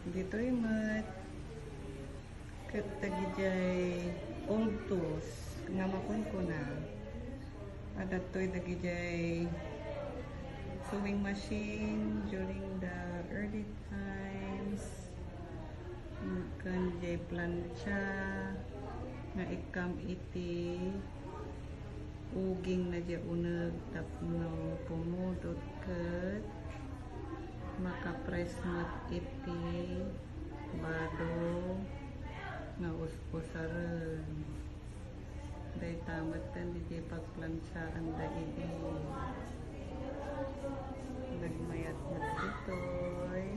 Dito'y mat katagijay old tools nga makon ko na. At ito'y dagijay sewing machine during the early times. Kanjay plancha nga ikam iti uging na dya unag tapno pumudot kat makapress mat iti bado nga uspusaran day tamatan di pagplansaan da iti nagmayat na ditoy